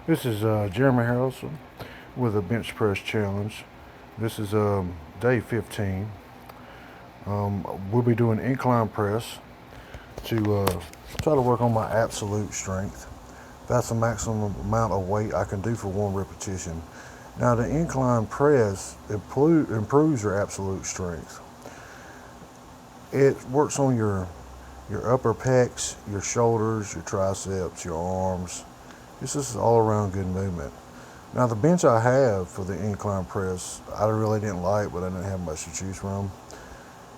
This is Jeremy Harrelson with a bench press challenge. This is day 15. We'll be doing incline press to try to work on my absolute strength. That's the maximum amount of weight I can do for one repetition. Now, the incline press improves your absolute strength. It works on your upper pecs, your shoulders, your triceps, your arms. This is all around good movement. Now, the bench I have for the incline press, I really didn't like, but I didn't have much to choose from.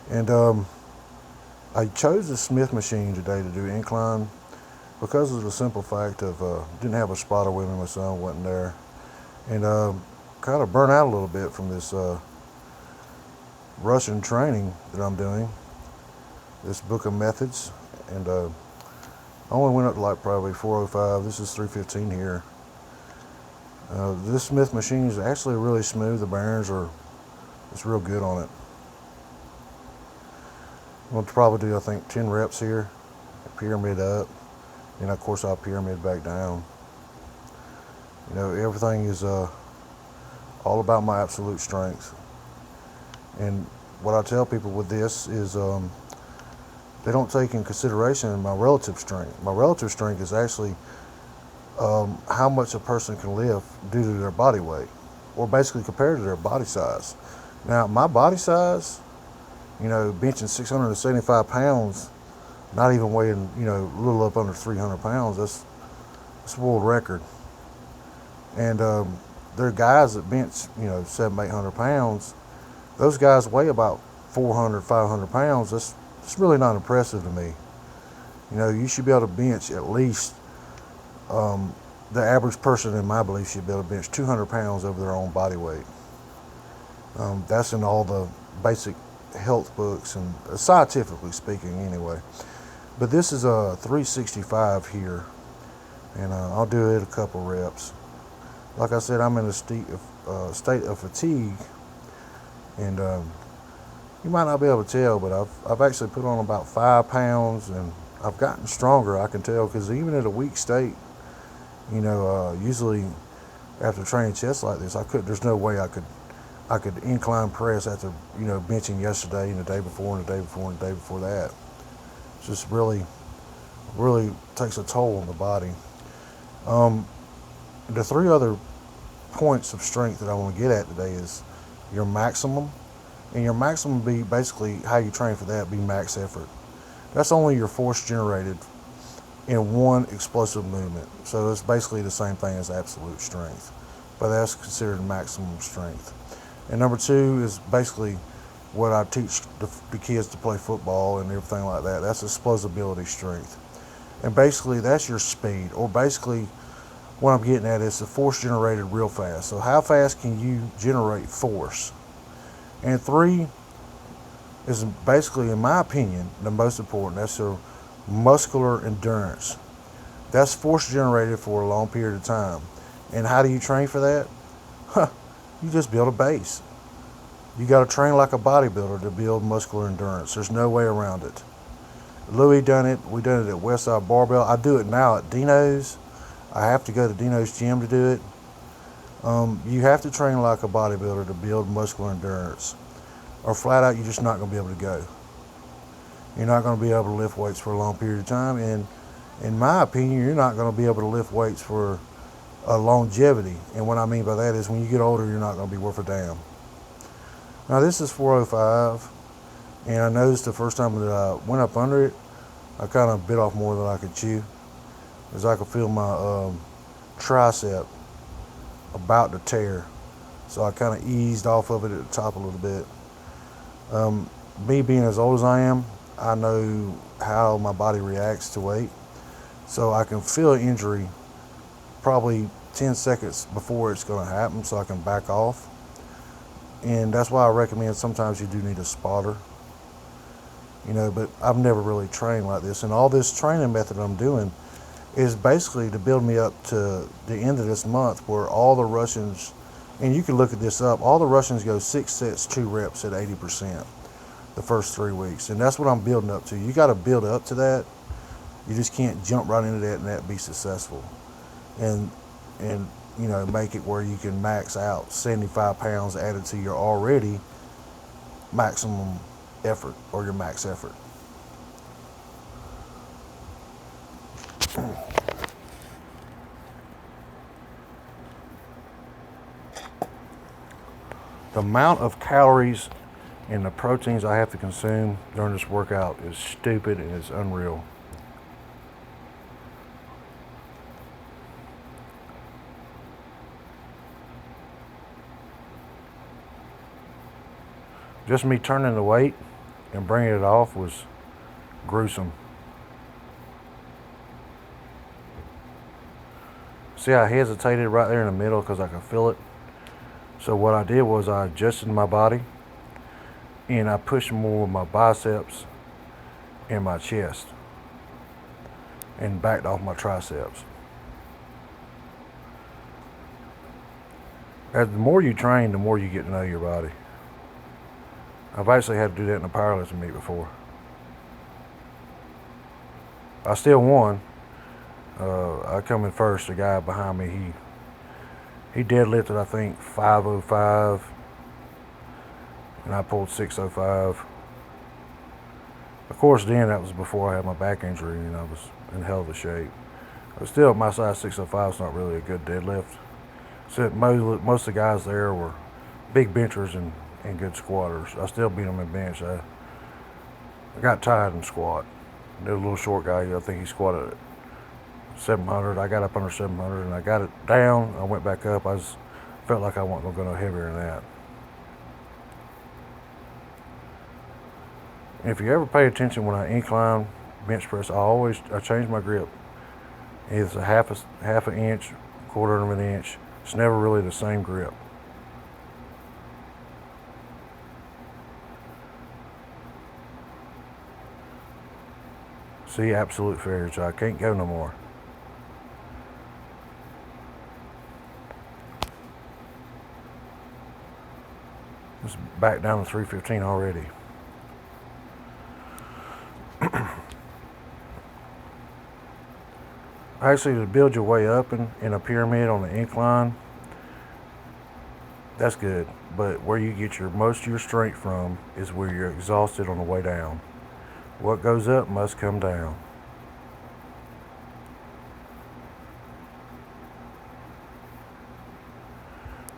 And I chose the Smith machine today to do incline because of the simple fact of didn't have a spotter with me, my son wasn't there, and kind of burnt out a little bit from this Russian training that I'm doing, this book of methods, and I only went up to like probably 405. This is 315 here. This Smith machine is actually really smooth. The bearings are, it's real good on it. I'm going to probably do, I think, 10 reps here, pyramid up, and of course I'll pyramid back down. You know, everything is all about my absolute strength. And what I tell people with this is they don't take in consideration my relative strength. My relative strength is actually how much a person can lift due to their body weight, or basically compared to their body size. Now, my body size, you know, benching 675 pounds, not even weighing, you know, a little up under 300 pounds, that's world record. And there are guys that bench, you know, 700, 800 pounds. Those guys weigh about 400, 500 pounds. That's really not impressive to me. You know, you should be able to bench at least, the average person, in my belief, should be able to bench 200 pounds over their own body weight. That's in all the basic health books and scientifically speaking anyway. But this is a 365 here, and I'll do it a couple reps. Like I said, I'm in a state of fatigue, and you might not be able to tell, but I've actually put on about 5 pounds, and I've gotten stronger. I can tell, because even at a weak state, you know, usually after training chest like this, there's no way I could incline press after, you know, benching yesterday and the day before and the day before and the day before that. It's just really takes a toll on the body. The three other points of strength that I want to get at today is your maximum, and your maximum be basically how you train for that, be max effort. That's only your force generated in one explosive movement. So it's basically the same thing as absolute strength, but that's considered maximum strength. And number two is basically what I teach the kids to play football and everything like that. That's explosibility strength. And basically that's your speed, or basically what I'm getting at is the force generated real fast. So how fast can you generate force? And three is basically, in my opinion, the most important. That's your muscular endurance. That's force generated for a long period of time. And how do you train for that? You just build a base. You got to train like a bodybuilder to build muscular endurance. There's no way around it. Louis done it. We done it at Westside Barbell. I do it now at Dino's. I have to go to Dino's gym to do it. You have to train like a bodybuilder to build muscular endurance, or flat out you're just not going to be able to go. You're not going to be able to lift weights for a long period of time, and in my opinion, you're not going to be able to lift weights for a longevity. And what I mean by that is when you get older, you're not going to be worth a damn. Now this is 405, and I noticed the first time that I went up under it, I kind of bit off more than I could chew, as I could feel my tricep about to tear. So I kind of eased off of it at the top a little bit. Me being as old as I am, I know how my body reacts to weight. So I can feel an injury probably 10 seconds before it's going to happen, so I can back off. And that's why I recommend sometimes you do need a spotter. You know, but I've never really trained like this. And all this training method I'm doing is basically to build me up to the end of this month, where all the Russians, and you can look at this up, all the Russians go 6 sets, 2 reps at 80% the first 3 weeks. And that's what I'm building up to. You got to build up to that. You just can't jump right into that and that be successful. And and make it where you can max out 75 pounds added to your already maximum effort or your max effort. The amount of calories and the proteins I have to consume during this workout is stupid and it's unreal. Just me turning the weight and bringing it off was gruesome. See, I hesitated right there in the middle because I could feel it. So what I did was I adjusted my body and I pushed more with my biceps and my chest and backed off my triceps. As the more you train, the more you get to know your body. I've actually had to do that in a powerlifting meet before. I still won. I come in first. The guy behind me, he deadlifted I think 505, and I pulled 605. Of course, then that was before I had my back injury and I was in hell of a shape. But still, my size 605 is not really a good deadlift. So most of the guys there were big benchers and good squatters. I still beat them in bench. I got tired in squat. The little short guy, I think he squatted at 700. I got up under 700 and I got it down. I went back up. Felt like I wasn't going to go no heavier than that. If you ever pay attention when I incline bench press, I change my grip. It's a half an inch, quarter of an inch. It's never really the same grip. See, absolute failure. So I can't go no more. It's back down to 315 already. Actually, to build your way up in a pyramid on the incline, that's good. But where you get most of your strength from is where you're exhausted on the way down. What goes up must come down.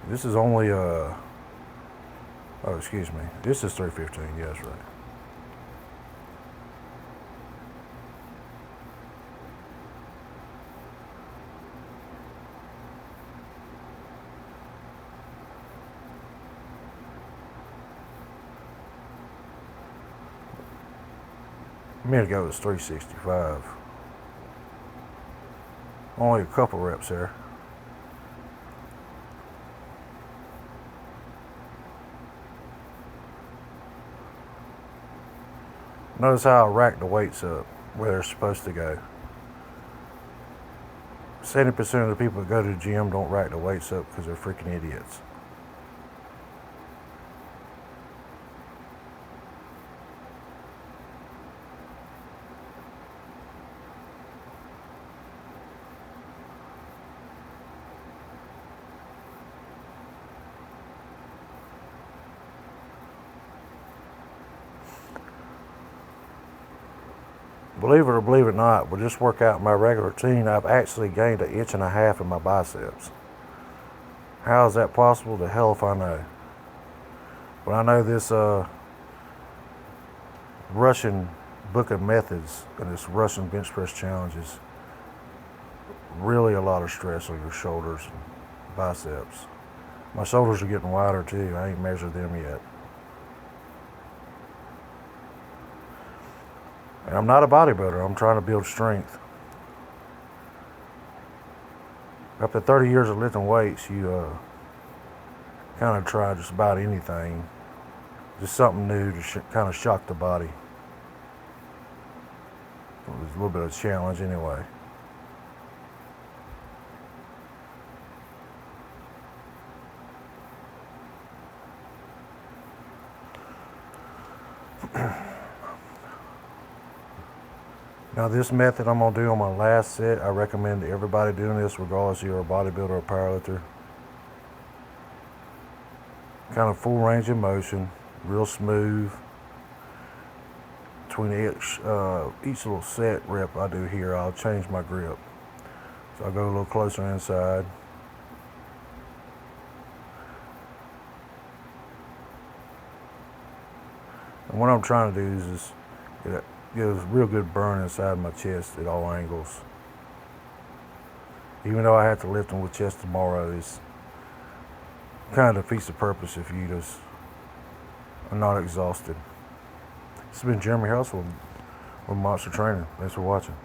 This is only excuse me. This is 315. Yeah, that's right. A minute ago it was 365. Only a couple reps there. Notice how I rack the weights up where they're supposed to go. 70% of the people that go to the gym don't rack the weights up because they're freaking idiots. Believe it or believe it not, with this workout, my regular routine, I've actually gained 1.5 inches in my biceps. How is that possible? The hell if I know. But I know this Russian book of methods and this Russian bench press challenge is really a lot of stress on your shoulders and biceps. My shoulders are getting wider too. I ain't measured them yet. And I'm not a bodybuilder. I'm trying to build strength. After 30 years of lifting weights, you kind of try just about anything. Just something new to kind of shock the body. It was a little bit of a challenge anyway. Now this method I'm going to do on my last set, I recommend everybody doing this regardless if you're a bodybuilder or powerlifter. Kind of full range of motion, real smooth. Between each little set rep I do here, I'll change my grip. So I'll go a little closer inside. And what I'm trying to do is get a real good burn inside my chest at all angles. Even though I have to lift them with chest tomorrow, it's kind of defeats the purpose if you just are not exhausted. This has been Jeremy House with Monster Training. Thanks for watching.